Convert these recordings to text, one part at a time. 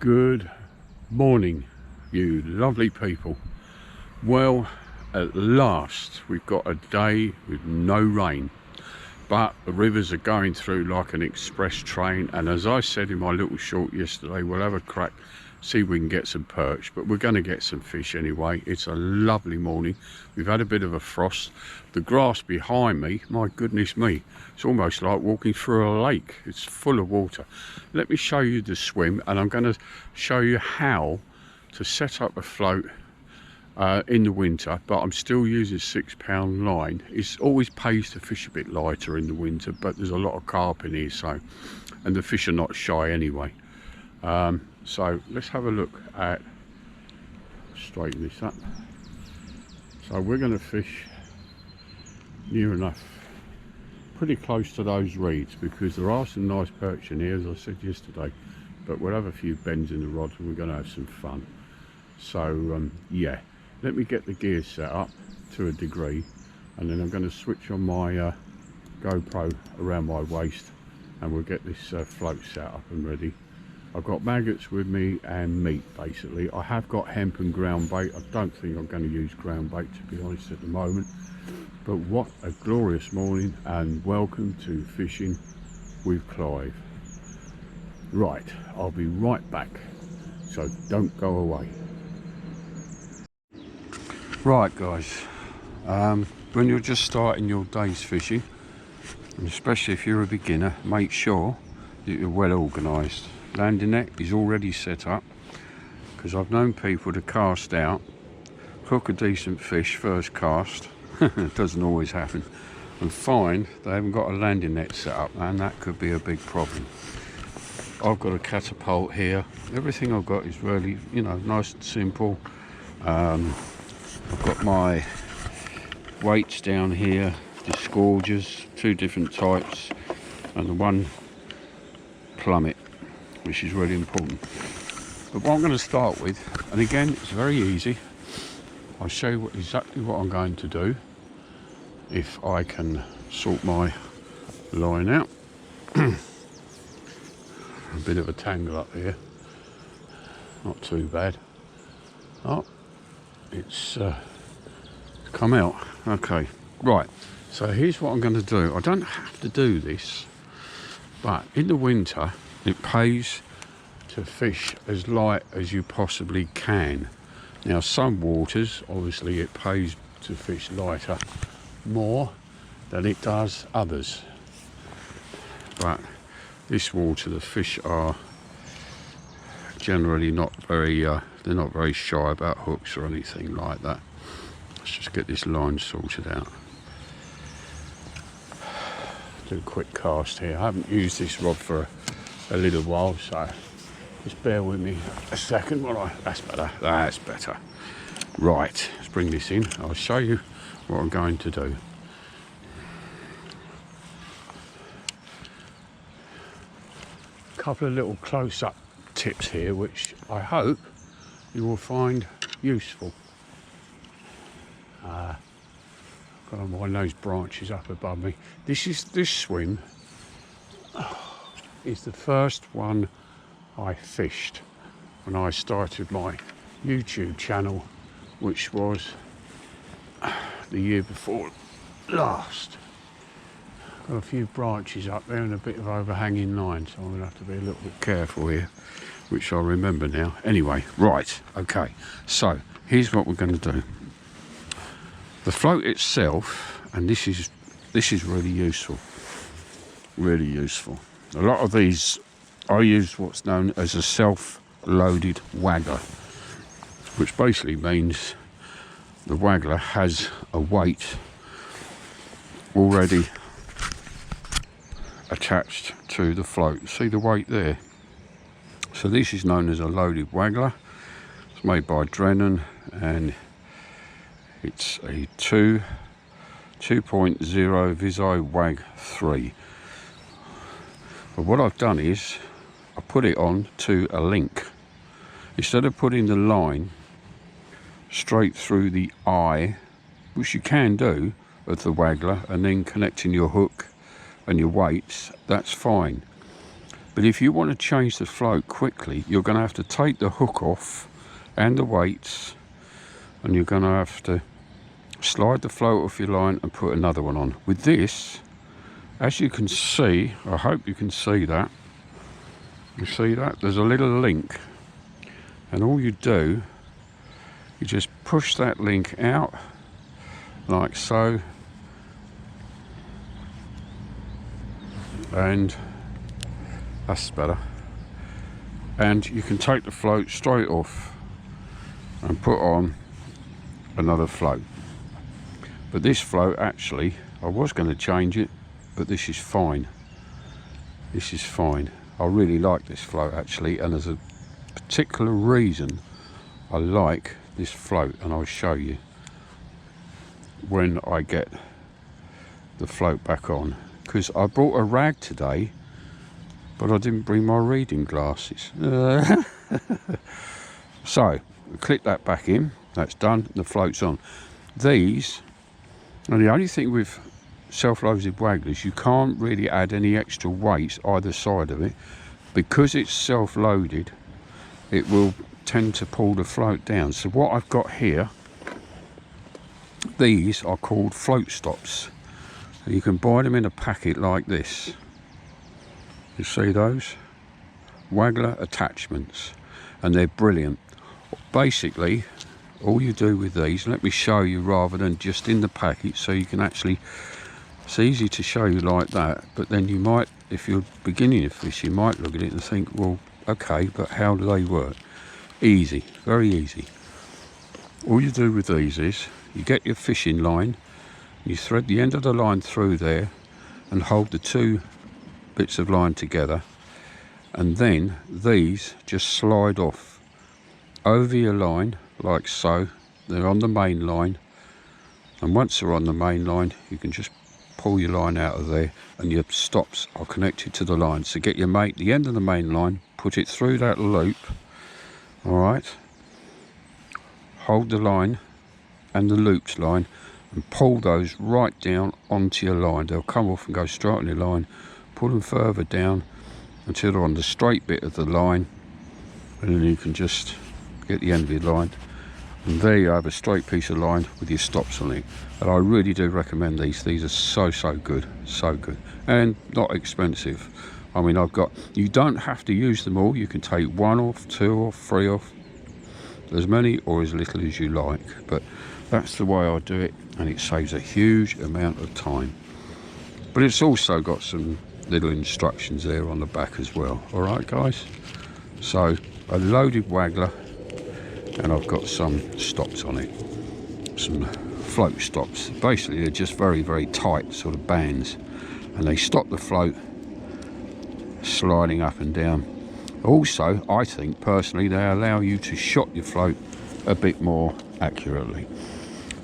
Good morning, you lovely people. Well, at last we've got a day with no rain, but the rivers are going through like an express train, and as I said in my little short yesterday, we'll have a crack, see if we can get some perch, but we're going to get some fish anyway. It's a lovely morning. We've had a bit of a frost. The grass behind me, my goodness me, it's almost like walking through a lake. It's full of water. Let me show you the swim, and I'm going to show you how to set up a float in the winter, but I'm still using 6-pound line. It always pays to fish a bit lighter in the winter, but there's a lot of carp in here, so, and the fish are not shy anyway. So let's have a look at, straighten this up. So we're going to fish near enough, pretty close to those reeds, because there are some nice perch in here, as I said yesterday, but we'll have a few bends in the rods and we're going to have some fun. So yeah, let me get the gear set up to a degree, and then I'm going to switch on my GoPro around my waist, and we'll get this float set up and ready. I've got maggots with me and meat, basically. I have got hemp and ground bait. I don't think I'm going to use ground bait, to be honest, at the moment. But what a glorious morning, and welcome to Fishing with Clive. Right, I'll be right back, so don't go away. Right guys, when you're just starting your day's fishing, and especially if you're a beginner, make sure that you're well organised. Landing net is already set up, because I've known people to cast out, hook a decent fish first cast, it doesn't always happen, and find they haven't got a landing net set up, and that could be a big problem. I've got a catapult here. Everything I've got is really, you know, nice and simple. I've got my weights down here, the scourges, 2 different types, and the one plummet, which is really important. But what I'm going to start with, and again it's very easy, I'll show you exactly what I'm going to do if I can sort my line out. A bit of a tangle up here, not too bad. Oh, it's come out. Okay, right, so here's what I'm going to do. I don't have to do this, but in the winter it pays to fish as light as you possibly can. Now some waters, obviously it pays to fish lighter more than it does others, but this water, the fish are generally not very they're not very shy about hooks or anything like that. Let's just get this line sorted out. Do a quick cast here. I haven't used this rod for a little while, so just bear with me a second while that's better. Right, let's bring this in. I'll show you what I'm going to do. A couple of little close-up tips here, which I hope you will find useful. Got on one of those branches up above me. This swim is the first one I fished when I started my YouTube channel, which was the year before last. Got a few branches up there and a bit of overhanging line, so I'm going to have to be a little bit careful here, which I remember now. Anyway, right, okay, so here's what we're going to do. The float itself, and this is really useful, really useful. A lot of these, I use what's known as a self-loaded waggler, which basically means the waggler has a weight already attached to the float. See the weight there? So this is known as a loaded waggler. It's made by Drennan, and it's a 2.0 Visi Wag 3. But what I've done is I put it on to a link. Instead of putting the line straight through the eye, which you can do, of the waggler, and then connecting your hook and your weights, that's fine. But if you want to change the float quickly, you're going to have to take the hook off and the weights, and you're going to have to slide the float off your line and put another one on. With this, as you can see, I hope you can see that. You see that? There's a little link, and all you do, you just push that link out like so, and that's better. And you can take the float straight off and put on another float. But this float, actually, I was going to change it, but this is fine. This is fine. I really like this float, actually, and there's a particular reason I like this float, and I'll show you when I get the float back on. Because I brought a rag today, but I didn't bring my reading glasses. So, click that back in. That's done. The float's on. These, and the only thing with self-loaded wagglers, you can't really add any extra weights either side of it. Because it's self-loaded, it will tend to pull the float down. So what I've got here, these are called float stops. You can buy them in a packet like this. You see those? Waggler attachments, and they're brilliant. Basically, all you do with these, let me show you rather than just in the packet, so you can actually, it's easy to show you like that, but then you might, if you're beginning to fish, you might look at it and think, well, okay, but how do they work? Easy, very easy. All you do with these is, you get your fishing line, you thread the end of the line through there and hold the two bits of line together, and then these just slide off over your line like so. They're on the main line, and once they're on the main line, you can just pull your line out of there, and your stops are connected to the line. So get the end of the main line, put it through that loop, all right, hold the line and the loops line and pull those right down onto your line. They'll come off and go straight on your line. Pull them further down until they're on the straight bit of the line, and then you can just get the end of your line, and there you have a straight piece of line with your stops on it. And I really do recommend these. These are so good, so good, and not expensive. I mean, you don't have to use them all. You can take one off, two off, three off, as many or as little as you like, but that's the way I do it, and it saves a huge amount of time. But it's also got some little instructions there on the back as well. All right, guys, so a loaded waggler, and I've got some stops on it, some float stops. Basically, they're just very tight sort of bands, and they stop the float sliding up and down. Also, I think personally, they allow you to shot your float a bit more accurately.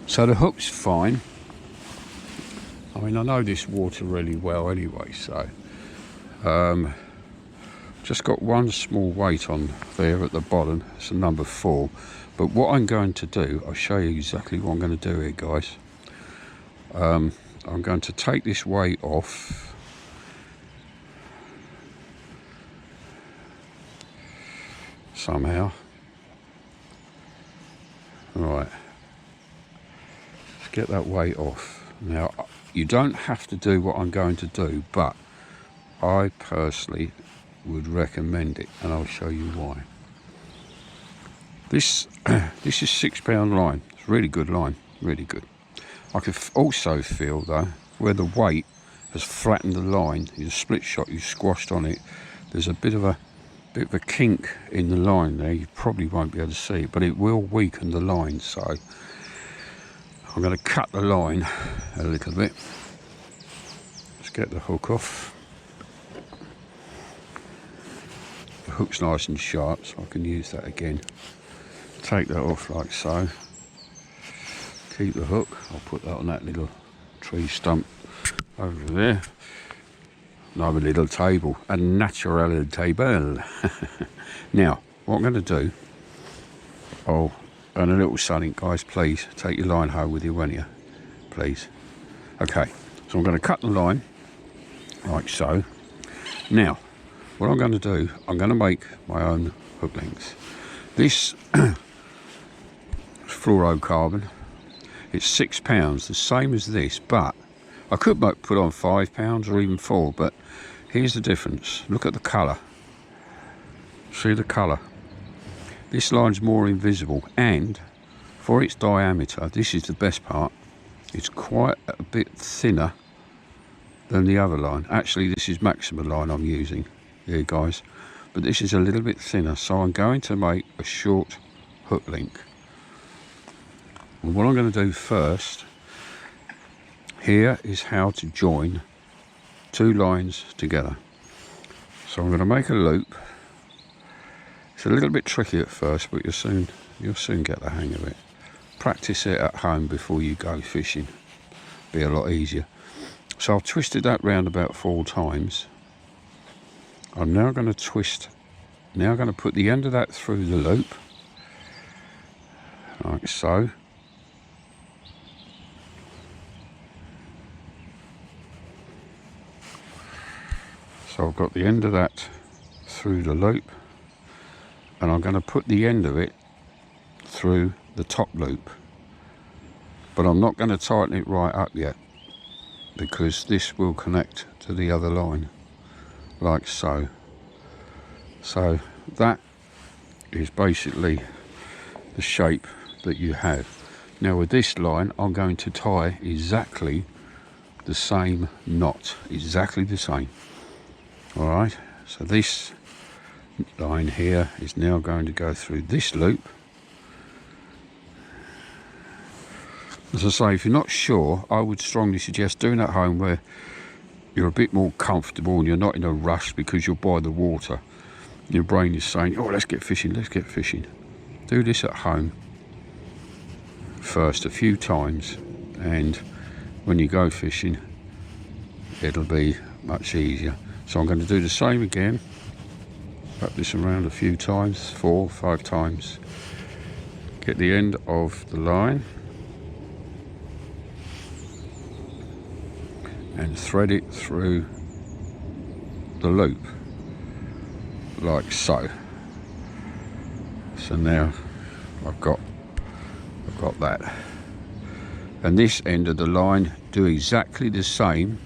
So the hook's fine. I mean, I know this water really well anyway, so just got one small weight on there at the bottom. It's a number 4. But what I'm going to do, I'll show you exactly what I'm going to do here, guys. I'm going to take this weight off. Somehow. Right. Let's get that weight off. Now, you don't have to do what I'm going to do, but I personally would recommend it, and I'll show you why. This is £6 line. It's really good line, really good. I could also feel though, where the weight has flattened the line, your split shot you squashed on it, there's a bit of a kink in the line there. You probably won't be able to see it, but it will weaken the line. So I'm going to cut the line a little bit. Let's get the hook off. The hook's nice and sharp, so I can use that again. Take that off like so. Keep the hook. I'll put that on that little tree stump over there. Another little table, a natural table. Now, what I'm going to do, and a little something, guys, please take your line home with you, won't you? Please. Okay, so I'm going to cut the line like so. Now, what I'm going to do, I'm going to make my own hook length. This fluorocarbon, it's £6, the same as this, but I could put on £5 or even 4, but here's the difference. Look at the colour. See the colour? This line's more invisible, and for its diameter, this is the best part, it's quite a bit thinner than the other line. Actually, this is Maxima line I'm using here, guys, but this is a little bit thinner, so I'm going to make a short hook link. And what I'm going to do first here is how to join two lines together. So I'm going to make a loop. It's a little bit tricky at first, but you'll soon get the hang of it. Practice it at home before you go fishing. Be a lot easier. So I've twisted that round about 4 times. I'm now going to put the end of that through the loop, like so. So I've got the end of that through the loop, and I'm going to put the end of it through the top loop, but I'm not going to tighten it right up yet, because this will connect to the other line, like so. So that is basically the shape that you have. Now with this line, I'm going to tie exactly the same knot, exactly the same. All right, so this line here is now going to go through this loop. As I say, if you're not sure, I would strongly suggest doing it at home where you're a bit more comfortable and you're not in a rush because you're by the water. Your brain is saying, oh, let's get fishing, let's get fishing. Do this at home first a few times, and when you go fishing, it'll be much easier. So I'm going to do the same again. Wrap this around a few times, 4 or 5 times. Get the end of the line and thread it through the loop, like so. So now I've got that. And this end of the line, do exactly the same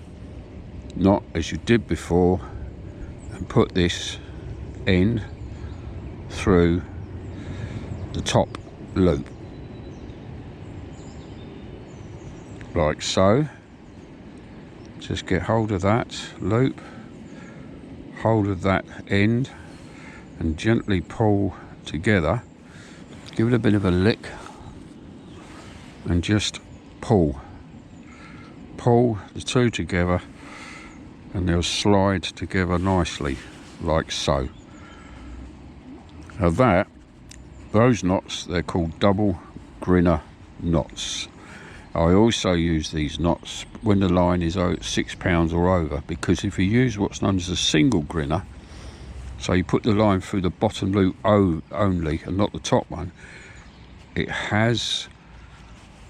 knot as you did before, and put this end through the top loop, like so. Just get hold of that loop, hold of that end, and gently pull together. Give it a bit of a lick and just pull the two together, and they'll slide together nicely, like so. Now those knots, they're called double grinner knots. I also use these knots when the line is £6 or over, because if you use what's known as a single grinner, so you put the line through the bottom loop only and not the top one, it has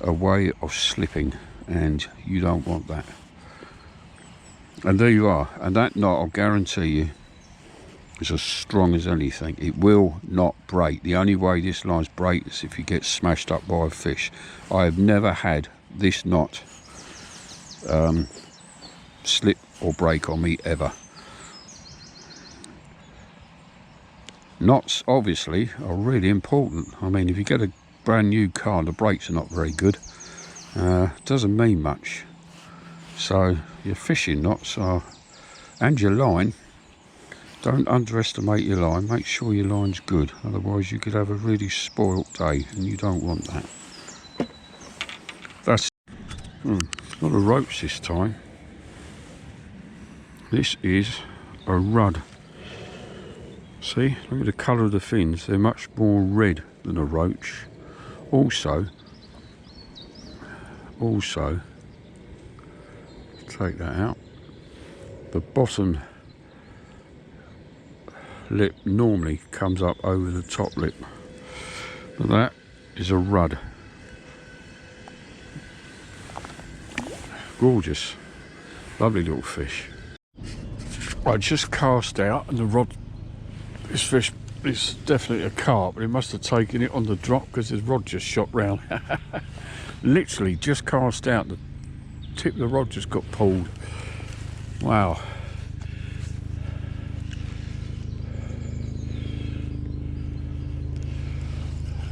a way of slipping, and you don't want that. And there you are, and that knot, I'll guarantee you, is as strong as anything. It will not break. The only way this line's break is if you get smashed up by a fish. I have never had this knot slip or break on me ever. Knots obviously are really important. I mean, if you get a brand new car and the brakes are not very good, doesn't mean much. So your fishing knots are, and your line, don't underestimate your line. Make sure your line's good, otherwise you could have a really spoilt day, and you don't want that. That's not a ropes this time. This is a rudd. See, look at the colour of the fins. They're much more red than a roach. Also, take that out. The bottom lip normally comes up over the top lip, but that is a rudd. Gorgeous, lovely little fish. I just cast out, and the rod, this fish is definitely a carp, but it must have taken it on the drop because his rod just shot round. Literally just cast out, the tip of the rod just got pulled. Wow.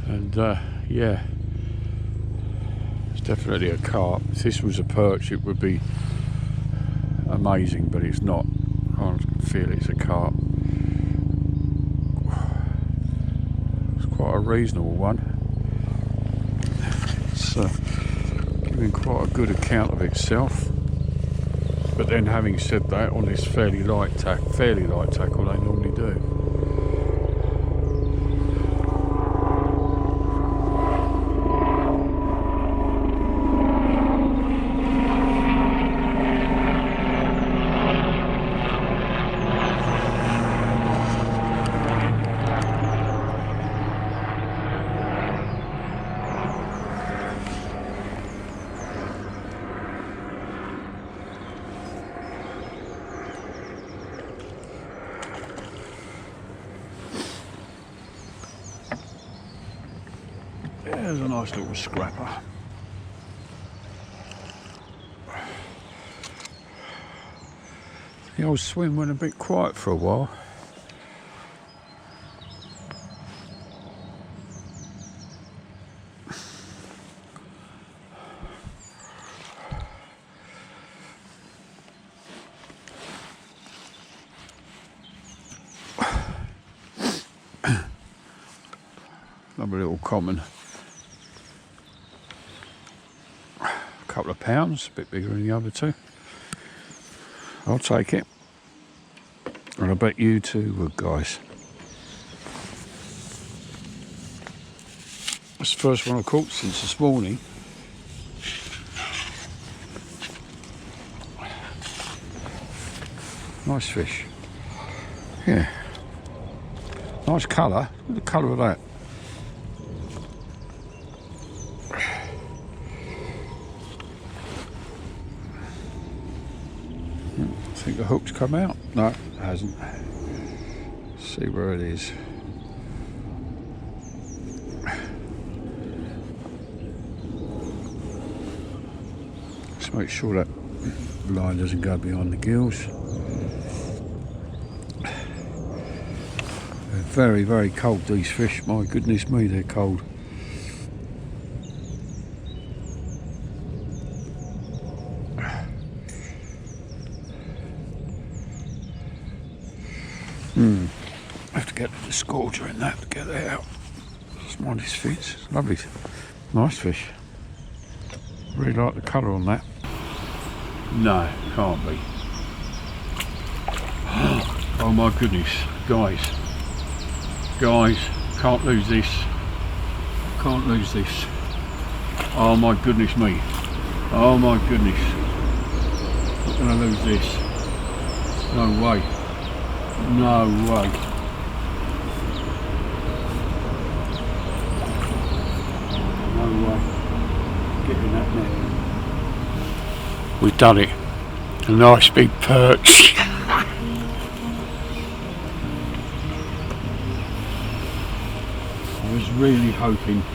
And yeah, it's definitely a carp. If this was a perch, it would be amazing, but it's not. I can feel it's a carp. It's quite a reasonable one. It's giving quite a good account of itself. But then, having said that, on this fairly light tackle they normally do. There's a nice little scrapper. The old swim went a bit quiet for a while. Another little common. Couple of pounds, a bit bigger than the other two. I'll take it, and I bet you two would, guys. It's the first one I caught since this morning. Nice fish. Yeah. Nice colour. Look at the colour of that. I think the hook's come out. No, it hasn't. Let's see where it is. Let's make sure that line doesn't go behind the gills. They're very, very cold, these fish. My goodness me, they're cold. I have to get the scourger in that to get that out. Just mind this fits. Lovely. Nice fish. Really like the colour on that. No, can't be. Oh my goodness. Guys, can't lose this. Can't lose this. Oh my goodness me. Oh my goodness. Not gonna lose this. No way. No way. No way. Get in that net. We've done it. A nice big perch. I was really hoping to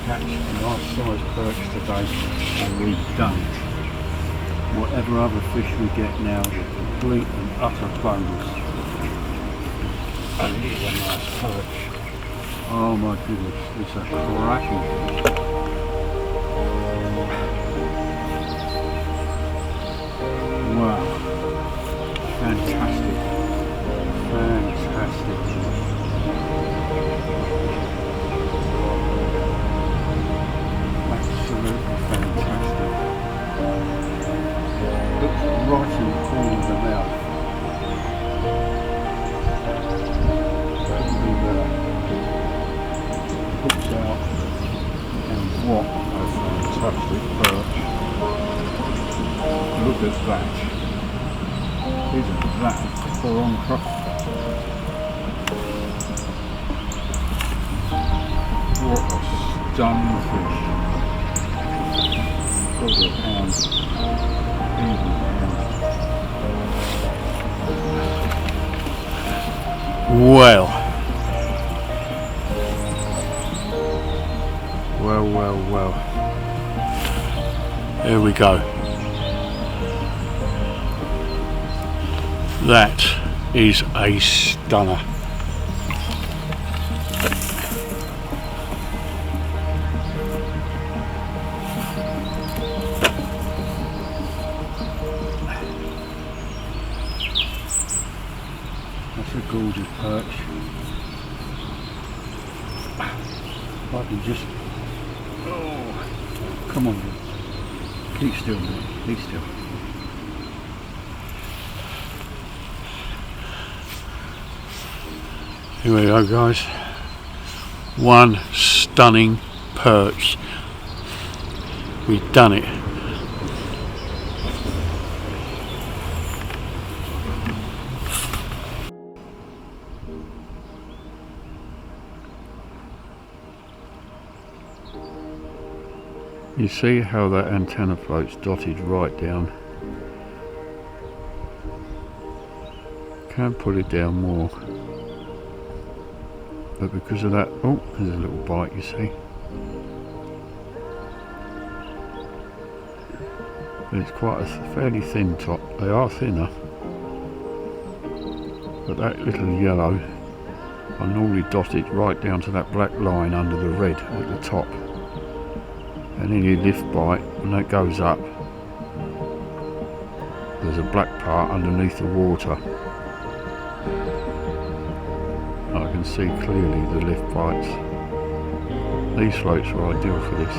catch a nice sized perch today, and we've done it. Whatever other fish we get now is a complete and utter bonus. And here's a nice perch. Oh my goodness, it's a cracking fish. Wow. Fantastic. Fantastic. Absolutely fantastic. Looks right in the corner of the mouth. Hooks out, and what a fantastic perch. Look at that. Isn't that for on crop? What a stunning fish. Probably a pound, even a pound. Well, here we go. That is a stunner. That's a gorgeous perch. I can just, oh, come on, keep still, mate. Keep still. Here we go, guys. One stunning perch. We've done it. You see how that antenna float's dotted right down. Can pull it down more, but because of that, oh, there's a little bite, you see. But it's quite a fairly thin top. They are thinner, but that little yellow, I normally dot it right down to that black line under the red at the top. And any lift bite, when that goes up, there's a black part underneath the water. I can see clearly the lift bites. These floats are ideal for this.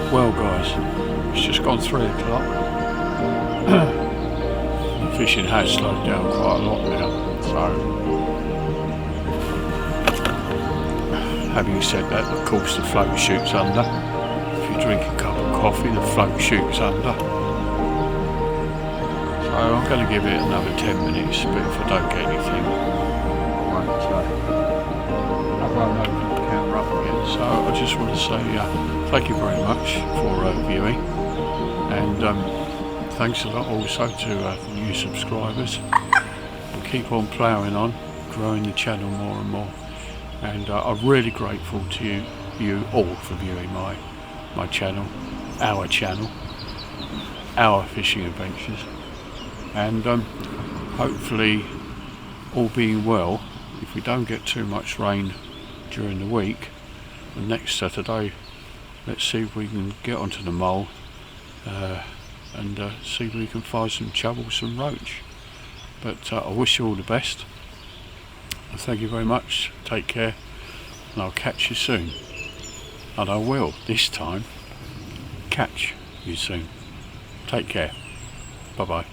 Well guys, it's just gone 3 o'clock. The fishing has slowed down quite a lot now, so having said that, of course the float shoots under. If you drink a cup of coffee, the float shoots under. So I'm going to give it another 10 minutes, but if I don't get anything, I won't open the camera up again. So I just want to say thank you very much for viewing, and thanks a lot also to the new subscribers. We'll keep on ploughing on, growing the channel more and more, and I'm really grateful to you all for viewing my channel, our fishing adventures, and hopefully, all being well, if we don't get too much rain during the week, the next Saturday, let's see if we can get onto the mole and see if we can find some chubble, some roach. But I wish you all the best. Thank you very much. Take care, and I'll catch you soon. And I will, this time, catch you soon. Take care. Bye bye.